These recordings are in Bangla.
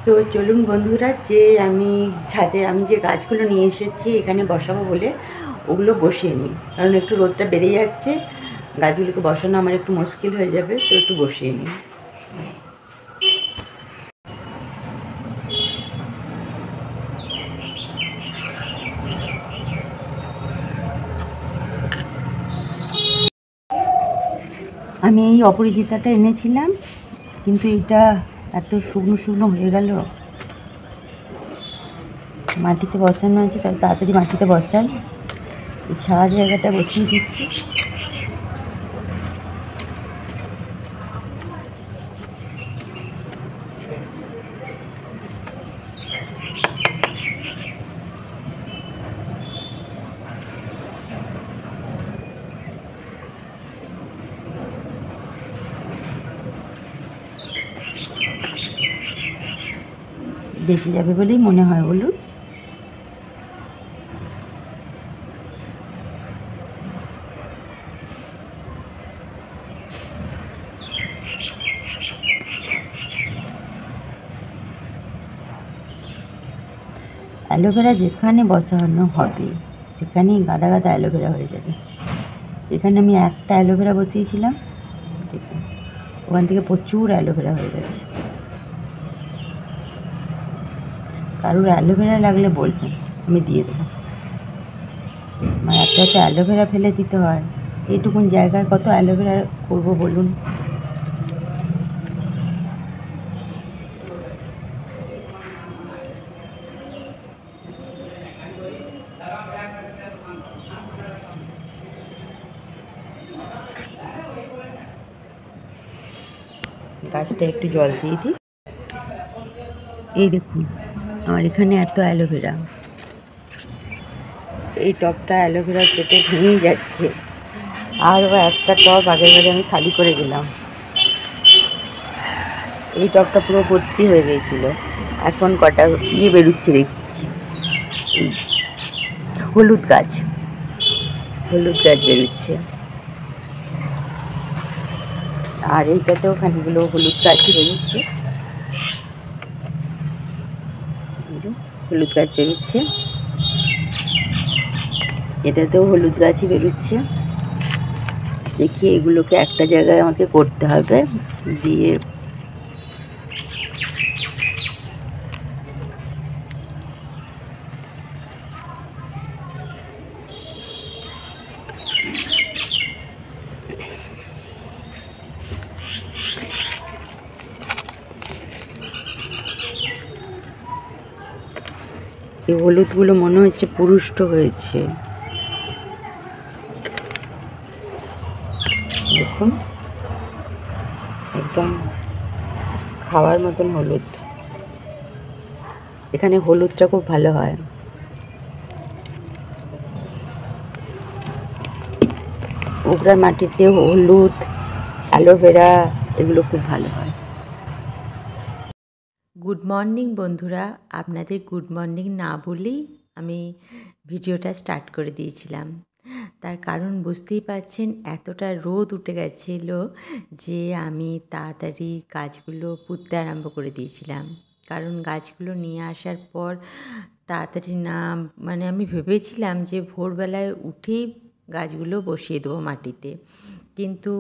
তো চলুন বন্ধুরা, যে ছাদে আমি যে গাছগুলো নিয়ে এসেছি এখানে বসাবো বলে ওগুলো বসিয়ে নিই, কারণ একটু রোদটা বেড়ে যাচ্ছে, গাছগুলোকে বসানো আমার একটু মুশকিল হয়ে যাবে, তো একটু বসিয়ে নিই। আমি এই অপরাজিতাটা এনেছিলাম, কিন্তু এটা এত শুকনো শুকনো হয়ে গেল। মাটিতে বসানো আছে, তাই তাড়াতাড়ি মাটিতে বসাই। এই ছাওয়া জায়গাটা বসিয়ে দিচ্ছি। বেঁচে যাবে বলেই মনে হয়, বলুন। অ্যালোভেরা যেখানে বসানো হবে সেখানেই গাদা গাদা অ্যালোভেরা হয়ে যাবে। এখানে আমি একটা অ্যালোভেরা বসিয়েছিলাম, দেখুন ওখান থেকে প্রচুর অ্যালোভেরা হয়ে গেছে। কারোর অ্যালোভেরা লাগলে বলবেন, আমি দিয়ে দেবো। আমার এত এত অ্যালোভেরা ফেলে দিতে হয়, এইটুকুন জায়গায় কত অ্যালোভেরা করবো বলুন। গাছটা একটু জল দিয়ে দিই। এই দেখুন আমার এখানে এত অ্যালোভেরা, এই টবটা অ্যালোভেরা কেটে ভেঙেই যাচ্ছে। আরও একটা টব আগের বারে আমি খালি করে গেলাম, এই টবটা পুরো ভর্তি হয়ে গিয়েছিল, এখন কটা বেরোচ্ছে দেখছি। হলুদ গাছ বেরোচ্ছে, আর এইটাতেও খানিকগুলো হলুদ গাছই বেরোচ্ছে। হলুদ গাছ বেরোচ্ছে, এটাতেও হলুদ গাছই বেরোচ্ছে। দেখি এগুলোকে একটা জায়গায় আমাকে করতে হবে, দিয়ে এই হলুদগুলো মনে হচ্ছে পুরুষ্ট হয়েছে, দেখুন একদম খাওয়ার মতন হলুদ। এখানে হলুদটা খুব ভালো হয়। উবড়ার মাটিতে হলুদ, অ্যালোভেরা এগুলো খুব ভালো হয়। গুড মর্নিং বন্ধুরা, আপনাদের গুড মর্নিং না বলেই আমি ভিডিওটা স্টার্ট করে দিয়েছিলাম। তার কারণ বুঝতেই পারছেন, এতটা রোদ উঠে গেছিলো যে আমি তাড়াতাড়ি গাছগুলো পুঁততে আরম্ভ করে দিয়েছিলাম। কারণ গাছগুলো নিয়ে আসার পর তাড়াতাড়ি না, মানে আমি ভেবেছিলাম যে ভোরবেলায় উঠেই গাছগুলো বসিয়ে দেবো মাটিতে, কিন্তু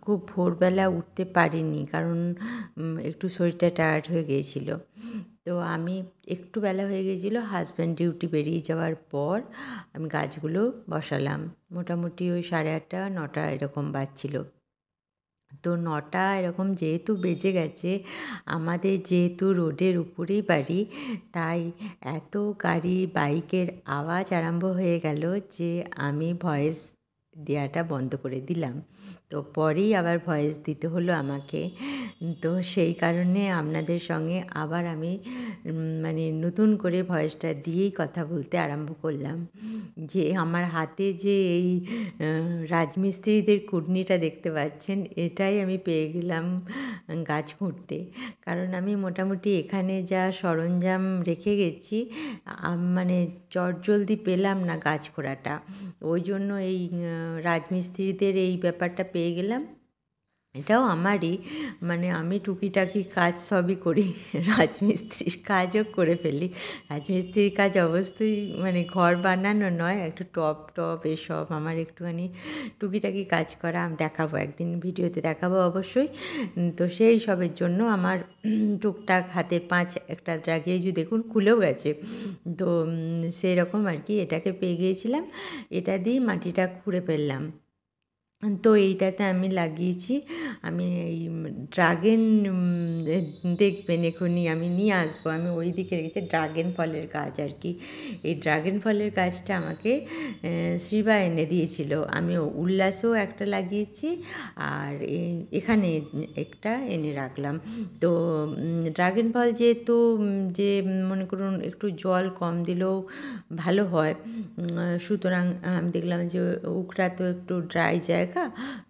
খুব ভোরবেলা উঠতে পারিনি, কারণ একটু শরীরটা টায়ার্ড হয়ে গিয়েছিল। তো আমি একটু বেলা হয়ে গিয়েছিলো, হাজব্যান্ড ডিউটি বেরিয়ে যাওয়ার পর আমি গাছগুলো বসালাম। মোটামুটি ওই 8:30 9টা এরকম বাজছিল। তো 9টা এরকম যেহেতু বেজে গেছে, আমাদের যেহেতু রোডের উপরেই বাড়ি, তাই এত গাড়ি বাইকের আওয়াজ আরম্ভ হয়ে গেল যে আমি ভয়েস দেওয়াটা বন্ধ করে দিলাম। তো পরেই আবার ভয়েস দিতে হলো আমাকে। তো সেই কারণে আপনাদের সঙ্গে আবার আমি মানে নতুন করে ভয়েসটা দিয়েই কথা বলতে আরম্ভ করলাম। যে আমার হাতে যে এই রাজমিস্ত্রিদের কুড়নিটা দেখতে পাচ্ছেন, এটাই আমি পেয়ে গেলাম গাছ খুঁড়তে। কারণ আমি মোটামুটি এখানে যা সরঞ্জাম রেখে গেছি, মানে চটজলদি পেলাম না গাছ খোঁড়াটা, ওই জন্য এই রাজমিস্ত্রিদের এই ব্যাপারটা পেয়ে গেলাম। এটাও আমারই, মানে আমি টুকিটাকি কাজ সবই করি, রাজমিস্ত্রির কাজও করে ফেলি। রাজমিস্ত্রির কাজ অবশ্যই মানে ঘর বানানো নয়, একটু টব টব এসব আমার একটুখানি টুকিটাকি কাজ করা আমি দেখাবো, একদিন ভিডিওতে দেখাবো অবশ্যই। তো সেই সবের জন্য আমার টুকটাক হাতের পাঁচ একটা লাগিয়েছি, দেখুন খুলেও গেছে। তো সেই রকম আর কি, এটাকে পেয়ে গিয়েছিলাম, এটা দিয়ে মাটিটা খুঁড়ে ফেললাম। তো এইটাতে আমি লাগিয়েছি, আমি এই ড্রাগন দেখবেন এখনই আমি নিয়ে আসবো, আমি ওই দিকে রেখেছি ড্রাগন ফলের গাছ আর কি। এই ড্রাগন ফলের গাছটা আমাকে শিবা এনে দিয়েছিল, আমি উল্লাসেও একটা লাগিয়েছি আর এখানে একটা এনে রাখলাম। তো ড্রাগন ফল যেহেতু যে মনে করুন একটু জল কম দিলেও ভালো হয়, সুতরাং আমি দেখলাম যে উকড়া তো একটু ড্রাই জায়গা,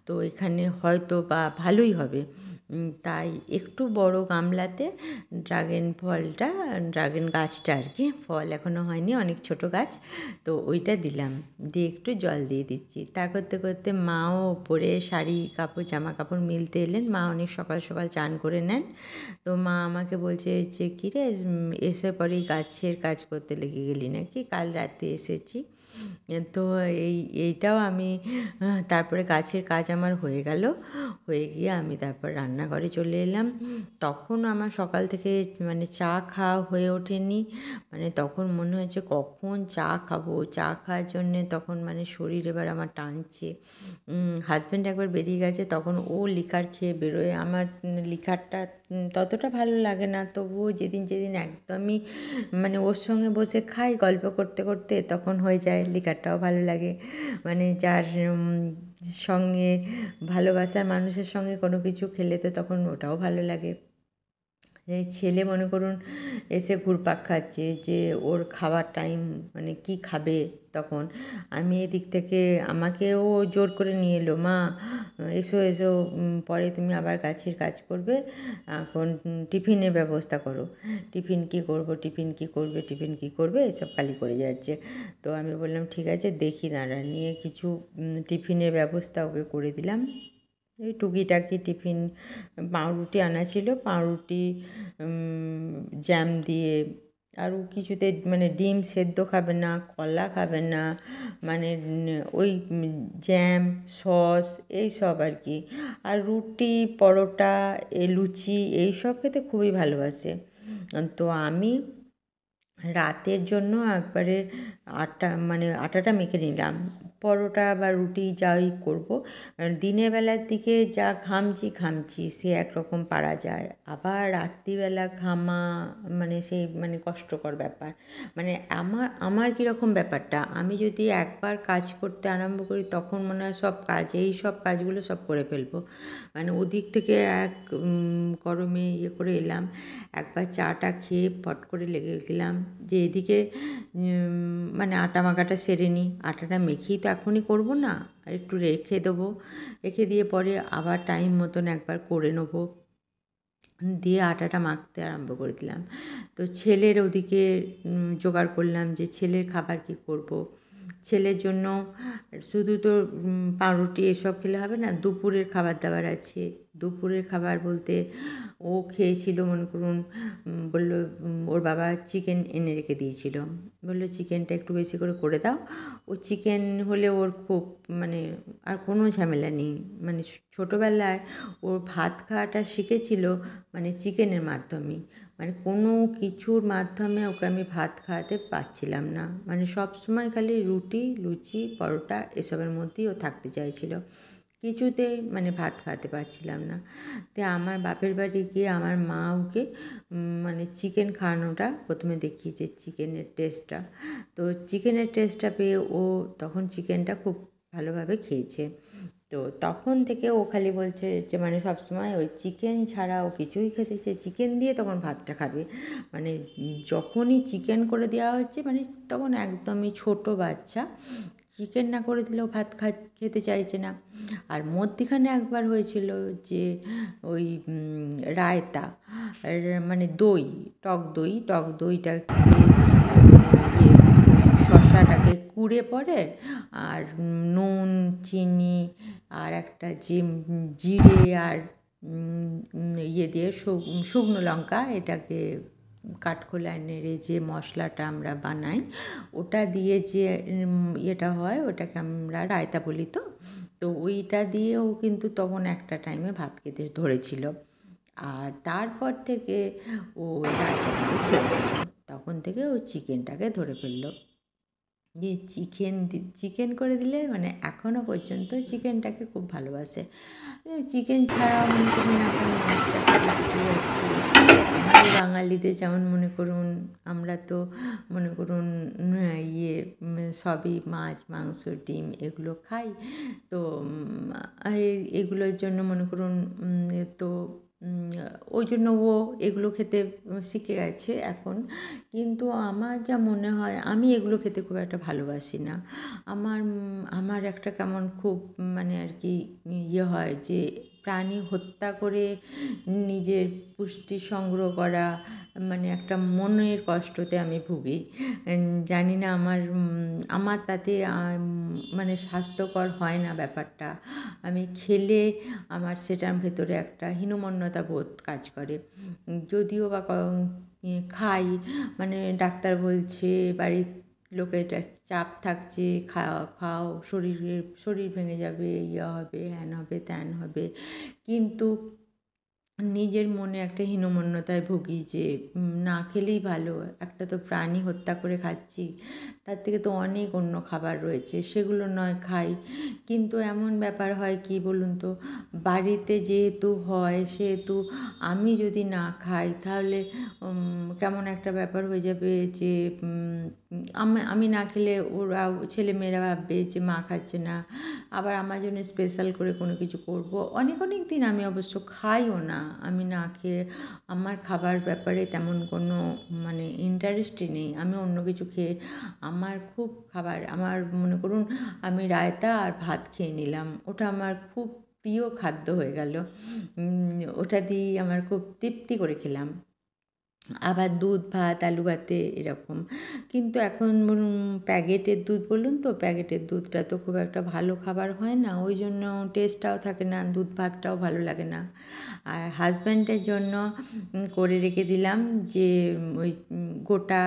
তো এখানে হয়তো বা ভালোই হবে। তাই একটু বড় গামলাতে ড্রাগন গাছটা আর কি, ফল এখনও হয়নি, অনেক ছোট গাছ, তো ওইটা দিলাম, দিয়ে একটু জল দিয়ে দিচ্ছি। তা করতে করতে মাও ওপরে শাড়ি কাপড় জামা কাপড় মিলতে এলেন, মা অনেক সকাল সকাল চান করে নেন। তো মা আমাকে বলছে যে কী রে, এসে পরেই গাছের কাজ করতে লেগে গেলি নাকি, কাল রাতে এসেছি। তো এইটাও আমি তারপরে গাছের কাজ আমার হয়ে গেল, হয়ে গিয়ে আমি তারপর রান্নাঘরে চলে এলাম। তখন আমার সকাল থেকে মানে চা খাওয়া হয়ে ওঠেনি, মানে তখন মনে হয়েছে কখন চা খাবো, চা খাওয়ার জন্যে তখন মানে শরীর এবার আমার টানছে। হাজব্যান্ড একবার বেরিয়ে গেছে, তখন ও লিকার খেয়ে বেরোয়, আমার লিকারটা ততটা ভালো লাগে না, তবুও যেদিন যেদিন একদমই মানে ওর সঙ্গে বসে খাই গল্প করতে করতে, তখন হয়ে যায় লিকারটাও ভালো লাগে। মানে যার সঙ্গে ভালোবাসার মানুষের সঙ্গে কোনো কিছু খেলে তো তখন ওটাও ভালো লাগে। এই ছেলে মনে করুন এসে ঘুরপাক খাচ্ছে যে ওর খাওয়ার টাইম, মানে কি খাবে, তখন আমি এদিক থেকে আমাকেও জোর করে নিয়ে এলো, মা এসো এসো, পরে তুমি আবার গাছের কাজ করবে, এখন টিফিনের ব্যবস্থা করো। টিফিন কী করব, টিফিন কী করবে, টিফিন কী করবে, এসব খালি করে যাচ্ছে। তো আমি বললাম ঠিক আছে দেখি দাঁড়া, নিয়ে কিছু টিফিনের ব্যবস্থা ওকে করে দিলাম। এই টুকিটাকি টিফিন, পাউরুটি আনা ছিল, পাউরুটি জ্যাম দিয়ে, আরও কিছুতে মানে ডিম সেদ্ধ খাবে না, কলা খাবে না, মানে ওই জ্যাম সস এই সব আর কি। আর রুটি পরোটা লুচি এই সব খেতে খুবই ভালোবাসে। তো আমি রাতের জন্য একবারে আটাটা মেখে নিলাম, পরোটা বা রুটি যাই করব। দিনের বেলার দিকে যা ঘামছি সে একরকম পারা যায়, আবার রাত্রিবেলা ঘামা মানে সেই মানে কষ্টকর ব্যাপার। মানে আমার কীরকম ব্যাপারটা, আমি যদি একবার কাজ করতে আরম্ভ করি তখন মনে হয় এই সব কাজগুলো সব করে ফেলবো। মানে ওদিক থেকে এক গরমে করে এলাম, একবার চাটা খেয়ে ফট করে লেগে গেলাম যে এদিকে মানে আটা মাখাটা সেরে নিই, আটাটা মেখেই তো এখনই করব না, আর একটু রেখে দেবো, রেখে দিয়ে পরে আবার টাইম মতন একবার করে নেবো, দিয়ে আটাটা মাখতে আরম্ভ করে দিলাম। তো ছেলের ওদিকে জোগাড় করলাম যে ছেলের খাবার কী করব। ছেলের জন্য শুধু তো পাউরুটি এসব খেলে হবে না, দুপুরের খাবার দাবার আছে। দুপুরের খাবার বলতে ও খেয়েছিল মনে করুন, বললো ওর বাবা চিকেন এনে রেখে দিয়েছিল, বললো চিকেনটা একটু বেশি করে দাও। ও চিকেন হলে ওর খুব মানে আর কোনো ঝামেলা নেই, মানে ছোটোবেলায় ওর ভাত খাওয়াটা শিখেছিল মানে চিকেনের মাধ্যমেই, মানে কোনো কিছুর মাধ্যমে ওকে আমি ভাত খাওয়াতে পারছিলাম না, মানে সব সময় খালি রুটি লুচি পরোটা এসবের মধ্যেই ও থাকতে চাইছিল, কিছুতেই মানে ভাত খাওয়াতে পারছিলাম না। তো আমার বাপের বাড়ি গিয়ে আমার মা ওকে মানে চিকেন খাওয়ানোটা প্রথমে দেখিয়েছে, চিকেনের টেস্টটা। তো চিকেনের টেস্টটা পেয়ে ও তখন চিকেনটা খুব ভালোভাবে খেয়েছে। তো তখন থেকে ও খালি বলছে যে মানে সবসময় ওই চিকেন ছাড়া ও কিছুই খেতে চায়, চিকেন দিয়ে তখন ভাতটা খাবে, মানে যখনই চিকেন করে দেওয়া হচ্ছে মানে তখন একদমই ছোট বাচ্চা, চিকেন না করে দিলেও ভাত খেতে চাইছে না। আর মধ্যিখানে একবার হয়েছিল যে ওই রায়তা মানে টক দইটা ইয়ে সস মশলাটাকে কুড়ে পরে আর নুন চিনি আর একটা যে জিরে আর ইয়ে দিয়ে শুকনো লঙ্কা এটাকে কাঠখোলায় নেড়ে যে মশলাটা আমরা বানাই ওটা দিয়ে যে ইয়েটা হয় ওটাকে আমরা রায়তা বলি। তো তো ওইটা দিয়েও কিন্তু তখন একটা টাইমে ভাত খেতে ধরেছিল। আর তারপর থেকে ও রায়তাটাকে ছেড়ে দিল। তখন থেকে ও চিকেনটাকে ধরে ফেললো। যে চিকেন করে দিলে মানে এখনও পর্যন্ত চিকেনটাকে খুব ভালোবাসে। চিকেন ছাড়াও মনে করুন এখন আমাদের বাঙালিদের যেমন মনে করুন আমরা তো মনে করুন ইয়ে সবই মাছ মাংস ডিম এগুলো খাই। তো এগুলোর জন্য মনে করুন তো ওই জন্য ও এগুলো খেতে শিখে গেছে এখন। কিন্তু আমার যা মনে হয় আমি এগুলো খেতে খুব একটা ভালোবাসি না। আমার একটা কেমন খুব মানে আর কি ইয়ে হয় যে প্রাণী হত্যা করে নিজের পুষ্টি সংগ্রহ করা মানে একটা মনের কষ্টতে আমি ভুগি। জানি না আমার তাতে মানে স্বাস্থ্যকর হয় না ব্যাপারটা। আমি খেলে আমার সেটার ভেতরে একটা হীনমন্যতা বোধ কাজ করে। যদিও বা খাই মানে ডাক্তার বলছে বাড়ির লোকের চাপ থাকছে খাও শরীর ভেঙে যাবে ইয়ে হবে হ্যান হবে ত্যান হবে। কিন্তু নিজের মনে একটা হীনমন্যতায় ভুগি যে না খেলেই ভালো। একটা তো প্রাণী হত্যা করে খাচ্ছি, তার থেকে তো অনেক অন্য খাবার রয়েছে সেগুলো নয় খাই। কিন্তু এমন ব্যাপার হয় কি বলুন তো, বাড়িতে যেহেতু হয় সেহেতু আমি যদি না খাই তাহলে কেমন একটা ব্যাপার হয়ে যাবে যে আমি না খেলে ওরা ছেলেমেয়েরা ভাববে যে মা খাচ্ছে না, আবার আমার জন্য স্পেশাল করে কোনো কিছু করব। অনেক দিন আমি অবশ্য খাইও না। আমি না খেয়ে আমার খাবার ব্যাপারে তেমন কোনো মানে ইন্টারেস্টই নেই। আমি অন্য কিছু খেয়ে আমার খুব খাবার আমার মনে করুন আমি রায়তা আর ভাত খেয়ে নিলাম, ওটা আমার খুব প্রিয় খাদ্য হয়ে গেল। ওটা দিয়েই আমার খুব তৃপ্তি করে খেলাম। আবার দুধ ভাত আলু ভাতে এরকম। কিন্তু এখন প্যাকেটের দুধ বলুন তো প্যাকেটের দুধটা তো খুব একটা ভালো খাবার হয় না, ওই জন্য টেস্টটাও থাকে না, দুধ ভাতটাও ভালো লাগে না। আর হাজব্যান্ডের জন্য করে রেখে দিলাম যে ওই গোটা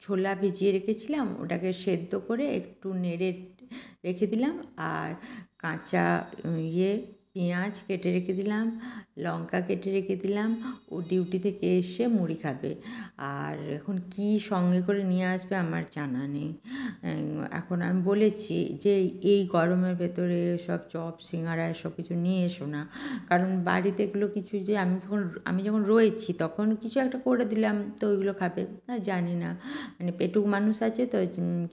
ছোলা ভিজিয়ে রেখেছিলাম ওটাকে সেদ্ধ করে একটু নেড়ে রেখে দিলাম আর কাঁচা পেঁয়াজ কেটে রেখে দিলাম, লঙ্কা কেটে রেখে দিলাম। ও ডিউটি থেকে এসে মুড়ি খাবে। আর এখন কী সঙ্গে করে নিয়ে আসবে আমার জানা নেই। এখন আমি বলেছি যে এই গরমের ভেতরে সব চপ সিঙ্গারা এসব কিছু নিয়ে এসো না, কারণ বাড়িতে এগুলো কিছু যে আমি যখন রয়েছি তখন কিছু একটা করে দিলাম তো ওইগুলো খাবে না জানি না। মানে পেটুক মানুষ আছে তো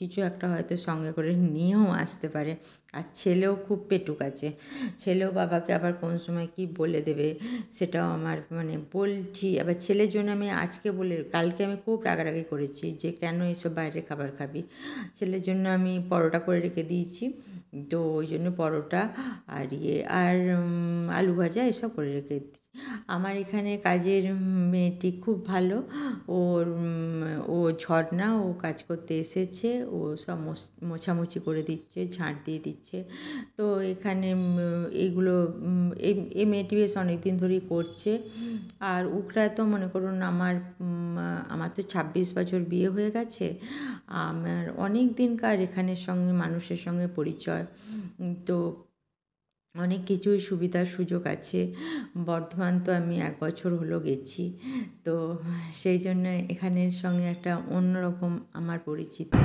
কিছু একটা হয়তো সঙ্গে করে নিয়েও আসতে পারে। আর ছেলেও খুব পেটুক আছে, ছেলেও বাবাকে আবার কোন সময় কী বলে দেবে সেটাও আমার মানে বলছি। আবার ছেলের জন্য আমি আজকে কালকে আমি খুব রাগারাগি করেছি যে কেন এসব বাইরের খাবার খাবি। ছেলের জন্য আমি পরোটা করে রেখে দিয়েছি, তো ওই জন্য পরোটা আর আর আলু ভাজা এসব করে রেখে দিই। আমার এখানে কাজের মেয়েটি খুব ভালো, ও ঝর্ণা ও কাজ করতে এসেছে, ও সব মোছামুছি করে দিচ্ছে ঝাঁট দিয়ে দিচ্ছে। তো এখানে এইগুলো এই মেয়েটি বেশ অনেক দিন ধরেই করছে। আর উখরা তো মনে করুন আমার তো 26 বছর বিয়ে হয়ে গেছে, আমার অনেক দিনকার এখানের সঙ্গে মানুষের সঙ্গে পরিচয়। তো অনেক কিছুই সুবিধার সুযোগ আছে। বর্ধমান তো আমি 1 বছর হলো গেছি, তো সেই জন্য এখানের সঙ্গে একটা অন্যরকম আমার পরিচিতি।